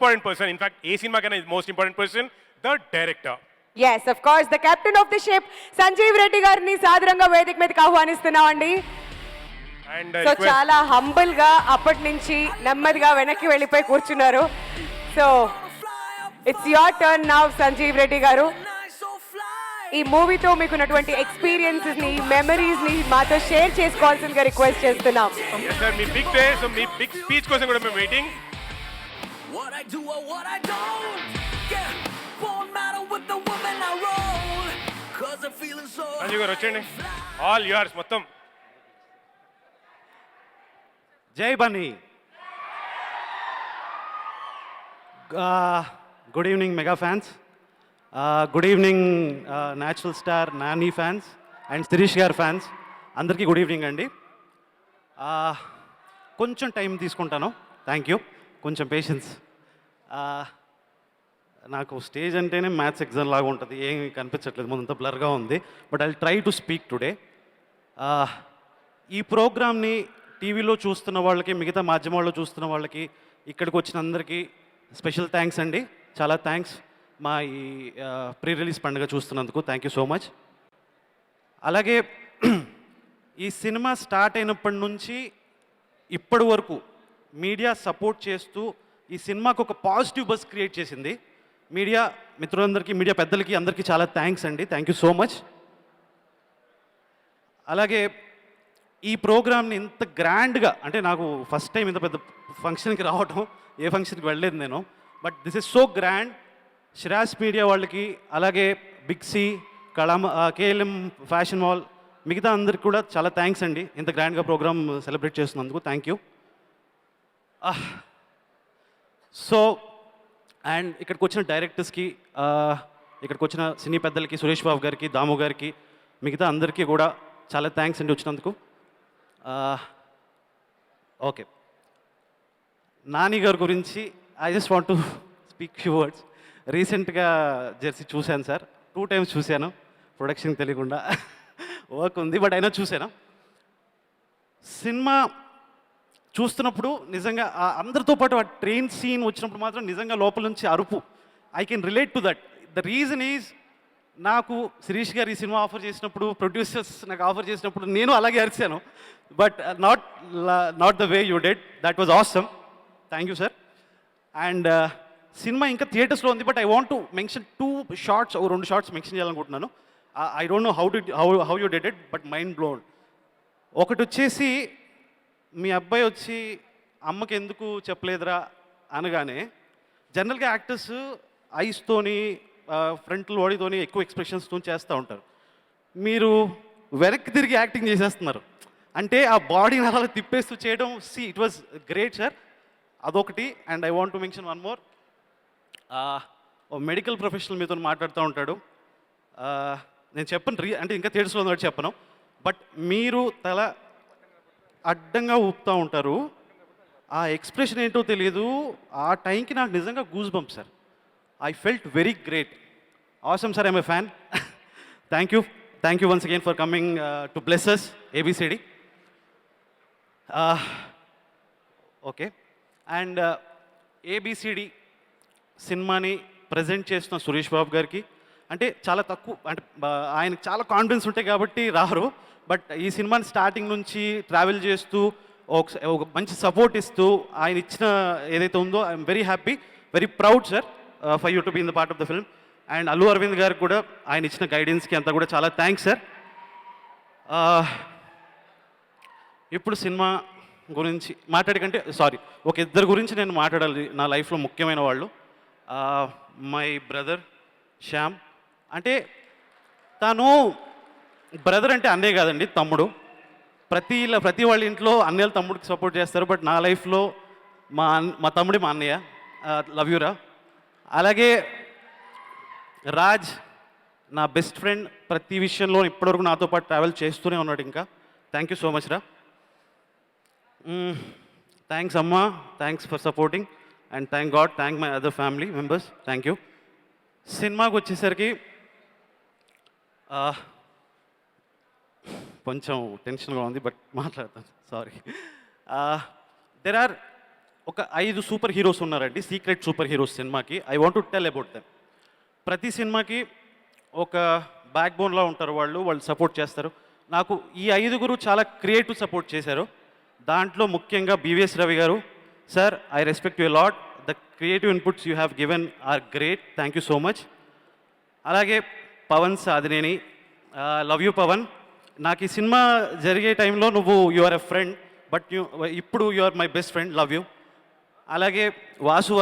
important person. In fact, a cinema is the most important person, the director. Yes, of course, the captain of the ship, Sanjeev Reddy గారిని సాదరంగా వేదిక మీదకి ఆహ్వానిస్తున్నామండి. And so చాలా humble గా అప్పటి నుంచి నెమ్మదిగా వెనక్కి వెళ్ళిపోయి కూర్చున్నారు. So it's your turn now Sanjeev Reddy garu. ఈ మూవీతో మీకున్నటువంటి ఎక్స్పీరియన్సెస్ ని, మెమరీస్ ని మాతో షేర్ చేసుకోవాల్సిందిగా రిక్వెస్ట్ చేస్తున్నాం. yes sir, మీ బిగ్ డే, సో మీ బిగ్ స్పీచ్ కోసం కూడా మేము waiting. What I do or what I don't, yeah, won't matter with the woman I roll, 'cause I'm feeling so. Sanjeev garu వచ్చేయండి, all yours మొత్తం. జై Bunny. Good evening mega fans, good evening natural star Nani fans and Sirish garu fans, అందరికీ good evening అండి. కొంచెం time తీసుకుంటాను, thank you, కొంచెం patience. నాకు stage అంటేనే మ్యాథ్స్ ఎగ్జామ్ లాగా ఉంటుంది, ఏమి కనిపించట్లేదు, ముందంతా బ్లర్గా ఉంది. But I try to speak today. ఈ ప్రోగ్రామ్ని టీవీలో చూస్తున్న వాళ్ళకి, మిగతా మాధ్యమాల్లో చూస్తున్న వాళ్ళకి, ఇక్కడికి వచ్చిన అందరికీ స్పెషల్ థ్యాంక్స్ అండి, చాలా థ్యాంక్స్. మా ఈ ప్రీ రిలీజ్ పండుగ చూస్తున్నందుకు థ్యాంక్ యూ సో మచ్. అలాగే ఈ సినిమా స్టార్ట్ అయినప్పటి నుంచి ఇప్పటి వరకు మీడియా సపోర్ట్ చేస్తూ ఈ సినిమాకు ఒక పాజిటివ్ బస్ క్రియేట్ చేసింది. మీడియా మిత్రులందరికీ, మీడియా పెద్దలకి, అందరికీ చాలా థ్యాంక్స్ అండి, థ్యాంక్ యూ సో మచ్. అలాగే ఈ ప్రోగ్రామ్ని ఇంత గ్రాండ్గా, అంటే నాకు ఫస్ట్ టైం ఇంత పెద్ద ఫంక్షన్కి రావటం, ఏ ఫంక్షన్కి వెళ్ళలేదు నేను, but this is so grand. శ్రాస్ మీడియా వాళ్ళకి, అలాగే Big C, KLM fashion mall, మిగతా అందరికి కూడా చాలా థ్యాంక్స్ అండి, ఇంత గ్రాండ్గా ప్రోగ్రామ్ సెలబ్రేట్ చేస్తున్నందుకు థ్యాంక్ యూ. సో అండ్ ఇక్కడికి వచ్చిన డైరెక్టర్స్కి, ఇక్కడికి వచ్చిన సినీ పెద్దలకి, సురేష్ బాబు గారికి, దాము గారికి, మిగతా అందరికీ కూడా చాలా థ్యాంక్స్ అండి వచ్చినందుకు. ఓకే, నాని గారి గురించి I just want to speak few words. రీసెంట్గా జెర్సీ చూశాను సార్, 2 times చూశాను, ప్రొడక్షన్ తెలియకుండా వర్క్ ఉంది, బట్ అయినా చూశాను. సినిమా చూస్తున్నప్పుడు నిజంగా అందరితో పాటు ఆ ట్రైన్ సీన్ వచ్చినప్పుడు మాత్రం నిజంగా లోపల నుంచి అరుపు, I can relate to that. The reason is, నాకు శిరీష్ గారు ఈ సినిమా ఆఫర్ చేసినప్పుడు, ప్రొడ్యూసర్స్ నాకు ఆఫర్ చేసినప్పుడు నేను అలాగే అరిచాను, but not the way you did. That was awesome, thank you sir. And cinema ఇంకా థియేటర్స్లో ఉంది, but I want to mention 2 shorts, 2 shorts mention చేయాలనుకుంటున్నాను. I don't know how you did it, but mind blown. ఒకటి వచ్చేసి, మీ అబ్బాయి వచ్చి అమ్మకి ఎందుకు చెప్పలేదురా అనగానే, జనరల్గా యాక్టర్స్ ఐస్తోని, ఫ్రంట్ బాడీతోని, ఎక్కువ ఎక్స్ప్రెషన్స్తో చేస్తూ ఉంటారు. మీరు వెనక్కి తిరిగి యాక్టింగ్ చేసేస్తున్నారు, అంటే ఆ బాడీని అలా తిప్పేస్తూ చేయడం, ఇట్ వాజ్ గ్రేట్ సార్, అదొకటి. And I want to mention one more. Medical professional మీతో మాట్లాడుతూ ఉంటాడు, నేను చెప్పను, అంటే ఇంకా థియేటర్స్లో ఉన్నట్టు చెప్పను, బట్ మీరు తల అడ్డంగా ఊపుతూ ఉంటారు, ఆ ఎక్స్ప్రెషన్ ఏంటో తెలియదు, ఆ టైంకి నాకు నిజంగా goose bump sir. I felt very great, awesome sir, I'm a fan. Thank you once again for coming to bless us, ABCD. Okay, and ABCD సినిమాని ప్రజెంట్ చేస్తున్న సురేష్ బాబు గారికి, అంటే చాలా తక్కువ, అంటే ఆయనకు చాలా కాన్ఫిడెన్స్ ఉంటాయి కాబట్టి రారు, బట్ ఈ సినిమాని స్టార్టింగ్ నుంచి ట్రావెల్ చేస్తూ ఒక మంచి సపోర్ట్ ఇస్తూ ఆయన ఇచ్చిన ఏదైతే ఉందో, I'm very happy, very proud sir for you to be in the part of the film. And Allu Aravind గారికి కూడా ఆయన ఇచ్చిన గైడెన్స్కి అంతా కూడా చాలా థ్యాంక్స్ సార్. ఇప్పుడు సినిమా గురించి మాట్లాడకంటే, సారీ, ఒక ఇద్దరు గురించి నేను మాట్లాడాలి, నా లైఫ్లో ముఖ్యమైన వాళ్ళు. మై బ్రదర్ శ్యామ్, అంటే తను బ్రదర్ అంటే అన్నే కాదండి, తమ్ముడు. ప్రతి వాళ్ళ ఇంట్లో అన్నయ్యలు తమ్ముడికి సపోర్ట్ చేస్తారు, బట్ నా లైఫ్లో మా తమ్ముడే మా అన్నయ్య, లవ్ యూరా. అలాగే రాజ్, నా బెస్ట్ ఫ్రెండ్, ప్రతి విషయంలో ఇప్పటివరకు నాతో పాటు ట్రావెల్ చేస్తూనే ఉన్నాడు, ఇంకా థ్యాంక్ యూ సో మచ్ రా. థ్యాంక్స్ అమ్మా, thanks for supporting, and thank God, thank my other family members, thank you. సినిమాకి వచ్చేసరికి కొంచెం టెన్షన్గా ఉంది, బట్ మాట్లాడతాను, సారీ. దెర్ ఆర్ ఒక 5 సూపర్ హీరోస్ ఉన్నారండి, సీక్రెట్ సూపర్ హీరోస్ సినిమాకి. I want to tell about them. ప్రతి సినిమాకి ఒక బ్యాక్ బోన్లా ఉంటారు వాళ్ళు సపోర్ట్ చేస్తారు. నాకు ఈ 5గురు చాలా క్రియేటివ్ సపోర్ట్ చేశారు. దాంట్లో ముఖ్యంగా BVS Ravi garu, sir I respect you lot, the creative inputs you have given are great, thank you so much. అలాగే పవన్ సాధినేని, లవ్ యూ పవన్. నాకు ఈ సినిమా జరిగే టైంలో నువ్వు you are a friend, but ఇప్పుడు you are my best friend, love you. అలాగే Vasu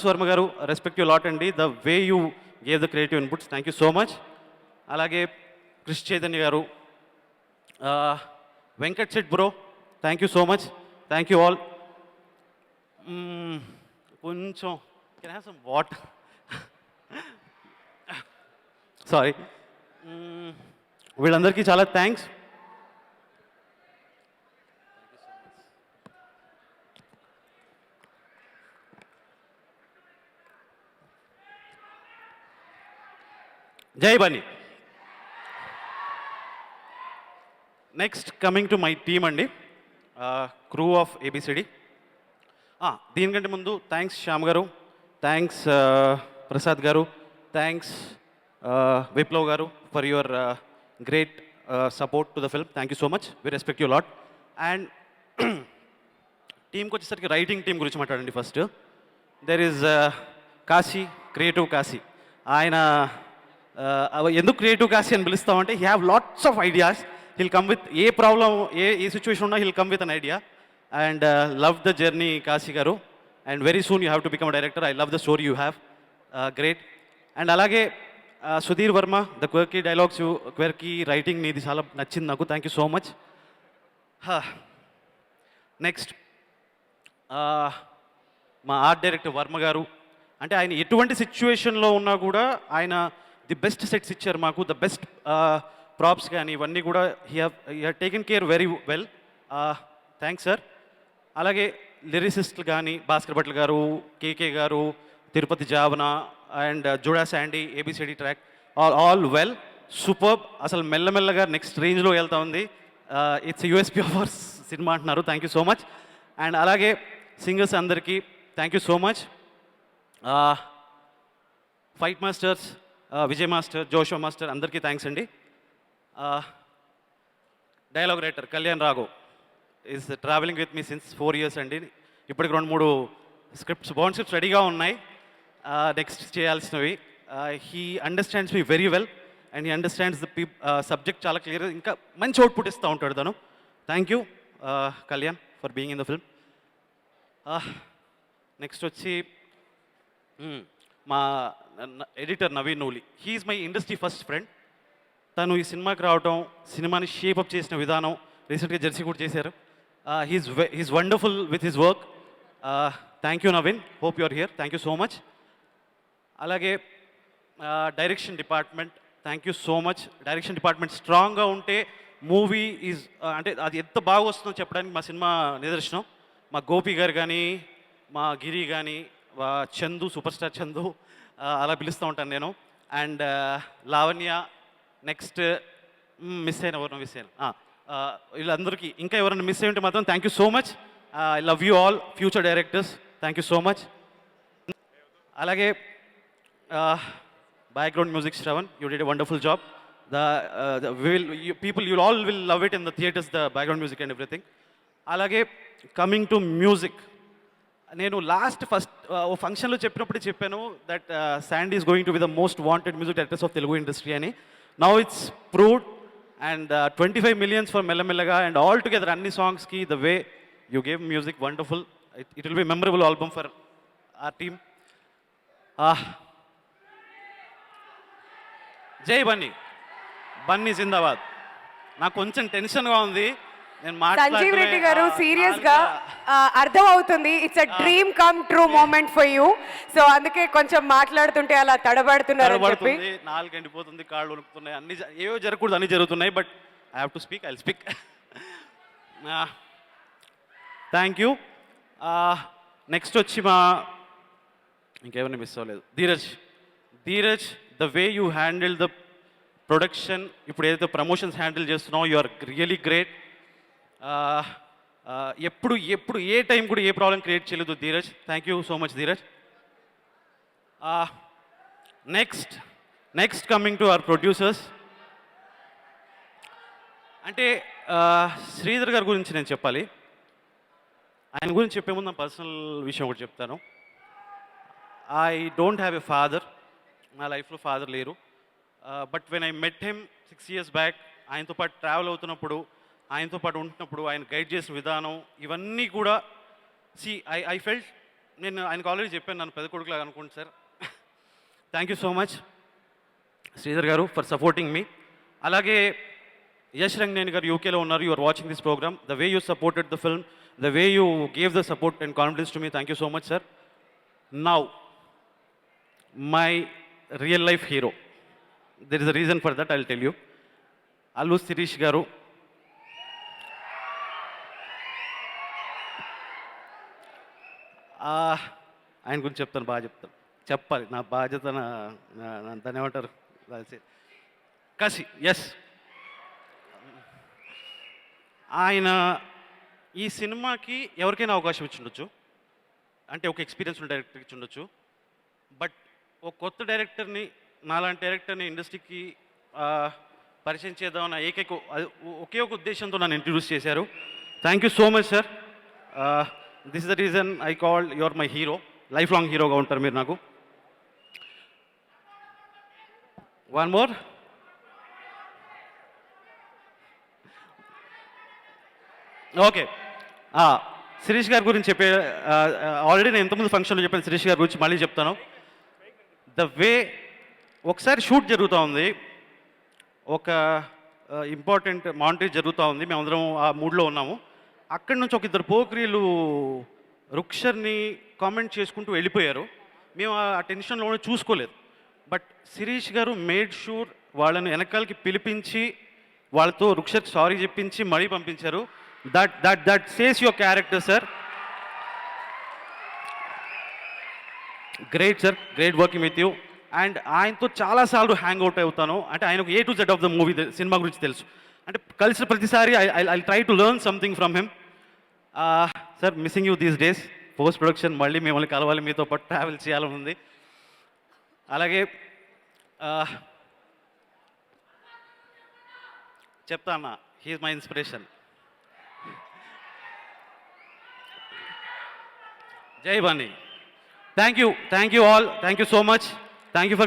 Varma garu respect you lot అండి, the way you gave the creative inputs, thank you so much. అలాగే Krish Chaitanya garu, Venkat set bro, thank you so much, thank you all. కొంచెం can have some water, sorry. వీళ్ళందరికీ చాలా thanks. జై Bunny. Next coming to my team అండి, crew of ABCD. దీనికంటే ముందు thanks Shyam గారు, thanks Prasad గారు, thanks Viplav garu for your great support to the film, thank you so much, we respect you lot. And టీంకి వచ్చేసరికి రైటింగ్ టీం గురించి మాట్లాడండి. First there is Kashi, creative Kashi. ఆయన ఎందుకు క్రియేటివ్ కాశీ అని పిలుస్తామంటే he have lots of ideas. He'll come with a problem, a situation ఉన్నా he'll come with an idea. And love the journey Kashi garu. And very soon you have to become a director. I love the story you have, great. And అలాగే Sudheer Varma, the quirky dialogues, quirky writing నీది చాలా నచ్చింది నాకు, thank you so much. Next మా art director Varma garu. అంటే ఆయన ఎటువంటి సిచ్యువేషన్లో ఉన్నా కూడా ఆయన ది బెస్ట్ సెట్స్ ఇచ్చారు మాకు, ద బెస్ట్ ప్రాప్స్ కానీ ఇవన్నీ కూడా he have taken care very well, thanks sir. అలాగే లిరిసిస్ట్లు కానీ Bhaskar Bhatla garu, KK garu, Tirupati Javana and Juda Sandy, ABCD track, all well, superb. అసలు మెల్లమెల్లగా నెక్స్ట్ రేంజ్లో వెళ్తా ఉంది. It's USP of our cinema అంటున్నారు, thank you so much. And అలాగే సింగర్స్ అందరికీ thank you so much. Fight masters, Vijay master, Josho master అందరికీ థ్యాంక్స్ అండి. Dialogue writer Kalyan Raghav is travelling with me since 4 years అండి. ఇప్పటికి 2-3 బాండ్ స్క్రిప్ట్స్ రెడీగా ఉన్నాయి నెక్స్ట్ చేయాల్సినవి. He understands me very well and he understands the subject చాలా క్లియర్గా, ఇంకా మంచి అవుట్పుట్ ఇస్తూ ఉంటాడు తను. Thank you Kalyan for being in the film. Next వచ్చి మా editor Naveen Nooli. He's my industry first friend. తను ఈ సినిమాకి రావటం, సినిమాని షేపప్ చేసిన విధానం, రీసెంట్గా జెర్సీ కూడా చేశారు. He's wonderful with his work. Thank you Naveen, hope you are here, thank you so much. అలాగే direction department, thank you so much. Direction department స్ట్రాంగ్గా ఉంటే మూవీ ఈజ్ అంటే అది ఎంత బాగా వస్తుందో చెప్పడానికి మా సినిమా నిదర్శనం. మా గోపి గారు కానీ, మా గిరి కానీ, చందు, సూపర్ స్టార్ చందు అలా పిలుస్తూ ఉంటాను నేను. అండ్ లావణ్య, నెక్స్ట్ మిస్ అయిన వీళ్ళందరికీ, ఇంకా ఎవరైనా మిస్ అయి ఉంటే మాత్రం thank you so much. I love you all future directors, thank you so much. అలాగే background music Shravan, you did a wonderful job. People you all will love it in the theatres, the background music and everything. అలాగే coming to music, నేను first ఓ ఫంక్షన్లో చెప్పినప్పుడు చెప్పాను that Sandy is going to be the most wanted music directors of Telugu industry అని. Now it's proved. And 25 million for మెల్లమెల్లగా and all together అన్ని సాంగ్స్కి the way you gave music wonderful. It will be memorable album for our team. జై బన్నీ, బన్నీ జిందాబాద్. నాకు కొంచెం టెన్షన్గా ఉంది. సంజీవ్ రెడ్డి గారు, సీరియస్ గా అర్థం అవుతుంది, it's a dream come true moment for you. So అందుకే కొంచెం మాట్లాడుతుంటే అలా తడబడుతున్నారు అని చెప్పి. నాలుగు ఎండిపోతుంది, కాళ్ళు ఉలుకుతున్నాయి, అన్ని ఏవో జరగకూడదు అన్ని జరుగుతున్నాయి, but I have to speak, I will speak. Thank you. Next వచ్చి మా ఇంకెవరిని మిస్ అవ్వలేదు, Dheeraj, the way you handle the production, ఇప్పుడు ఏదైతే ప్రమోషన్స్ హ్యాండిల్ చేస్తున్నావు, యు ఆర్ రియలీ గ్రేట్. ఎప్పుడు ఎప్పుడు ఏ టైం కూడా ఏ ప్రాబ్లం క్రియేట్ చేయలేదు Dheeraj. Thank you so much Dheeraj. Next coming to our producers. అంటే శ్రీధర్ గారి గురించి నేను చెప్పాలి. ఆయన గురించి చెప్పే ముందు నా పర్సనల్ విషయం ఒకటి చెప్తాను. I don't have a father. నా లైఫ్లో ఫాదర్ లేరు. But when I met him 6 years back, ఆయనతో పాటు ట్రావెల్ అవుతున్నప్పుడు, ఆయనతో పాటు ఉంటున్నప్పుడు, ఆయన గైడ్ చేసిన విధానం, ఇవన్నీ కూడా ఐ ఫెల్ట్, నేను ఆయనకు ఆల్రెడీ చెప్పాను, నన్ను పెద్ద కొడుకులాగా అనుకోండి sir. Thank you so much Sridhar గారు ఫర్ సపోర్టింగ్ మీ. అలాగే యష్ రంగనేని గారు యూకేలో ఉన్నారు. You are watching this programme. The way you supported the film, the way you gave the support and confidence to me, thank you so much sir. Now my real life hero, there is a reason for that, I will tell you. Allu Sirish garu. ఆయన గురించి చెప్తాను, బాగా చెప్తాను, చెప్పాలి, నా బాధ్యత, దాన్ని ఏమంటారు, కసి. ఎస్, ఆయన ఈ సినిమాకి ఎవరికైనా అవకాశం ఇచ్చి ఉండొచ్చు, అంటే ఒక ఎక్స్పీరియన్స్ ఉన్న డైరెక్టర్కి ఇచ్చి ఉండొచ్చు. బట్ ఒక కొత్త డైరెక్టర్ని, నాలాంటి డైరెక్టర్ని ఇండస్ట్రీకి పరిచయం చేద్దామన్న ఒకే ఒక ఉద్దేశంతో నన్ను ఇంట్రడ్యూస్ చేశారు. Thank you so much sir. This is the reason I called you are my hero. Life long హీరోగా ఉంటారు మీరు నాకు. One more. ఓకే, శిరీష్ గారి గురించి చెప్పే, ఆల్రెడీ నేను ఇంతకుముందు ఫంక్షన్లో చెప్పాను, శిరీష్ గారి గురించి మళ్ళీ చెప్తాను. ద వే ఒకసారి షూట్ జరుగుతూ ఉంది, ఒక ఇంపార్టెంట్ మాంటేజ్ జరుగుతూ ఉంది, మేమందరం ఆ మూడ్లో ఉన్నాము. అక్కడి నుంచి ఒక ఇద్దరు పోక్రీలు రుక్షర్ని కామెంట్ చేసుకుంటూ వెళ్ళిపోయారు. మేము ఆ టెన్షన్లోనే చూసుకోలేదు. బట్ శిరీష్ గారు మేడ్ షూర్ వాళ్ళని వెనకాలకి పిలిపించి వాళ్ళతో రుక్షర్కి సారీ చెప్పించి మళ్ళీ పంపించారు. That says your character sir. Great sir, great working with you. And ఆయనతో చాలాసార్లు హ్యాంగ్ అవుట్ అవుతాను. అంటే ఆయనకు A to Z of the movie, cinema గురించి తెలుసు. అంటే కలిసిన ప్రతిసారి I try to learn something from him. Sir, missing you these days. Post production మళ్ళీ మిమ్మల్ని కలవాలి, మీతో పాటు ట్రావెల్ చేయాలని ఉంది. అలాగే చెప్తా అన్న, హీఈస్ మై ఇన్స్పిరేషన్. జై Bunny. Thank you all. Thank you so much. Thank you for